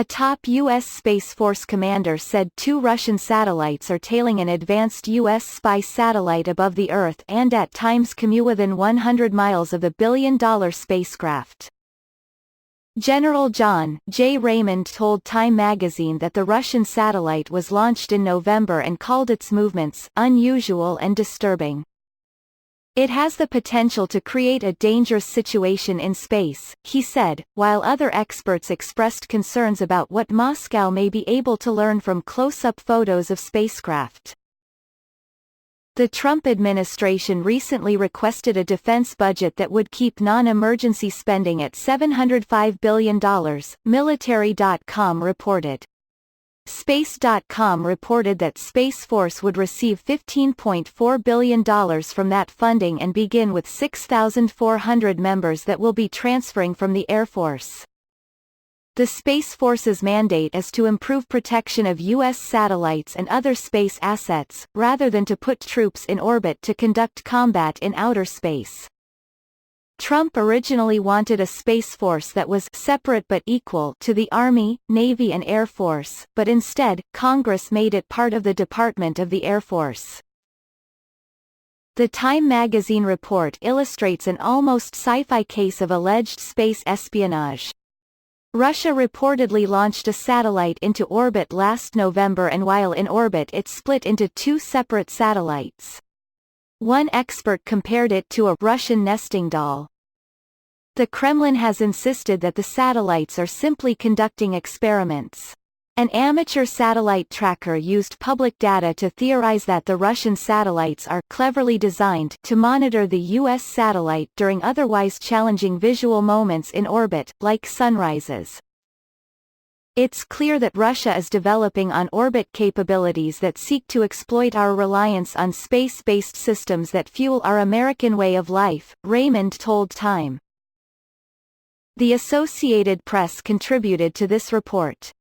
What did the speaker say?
A top U.S. Space Force commander said 2 Russian satellites are tailing an advanced U.S. spy satellite above the Earth and at times comewithin 100 miles of the billion-dollar spacecraft. General John J. Raymond told Time magazine that the Russian satellite was launched in November and called its movements unusual and disturbing. It has the potential to create a dangerous situation in space, he said, while other experts expressed concerns about what Moscow may be able to learn from close-up photos of spacecraft. The Trump administration recently requested a defense budget that would keep non-emergency spending at $705 billion, Military.com reported. Space.com reported that Space Force would receive $15.4 billion from that funding and begin with 6,400 members that will be transferring from the Air Force. The Space Force's mandate is to improve protection of U.S. satellites and other space assets, rather than to put troops in orbit to conduct combat in outer space. Trump originally wanted a Space Force that was separate but equal to the Army, Navy and Air Force, but instead, Congress made it part of the Department of the Air Force. The Time magazine report illustrates an almost sci-fi case of alleged space espionage. Russia reportedly launched a satellite into orbit last November, and while in orbit it split into 2 separate satellites. One expert compared it to a Russian nesting doll. The Kremlin has insisted that the satellites are simply conducting experiments. An amateur satellite tracker used public data to theorize that the Russian satellites are cleverly designed to monitor the U.S. satellite during otherwise challenging visual moments in orbit, like sunrises. It's clear that Russia is developing on-orbit capabilities that seek to exploit our reliance on space-based systems that fuel our American way of life, Raymond told Time. The Associated Press contributed to this report.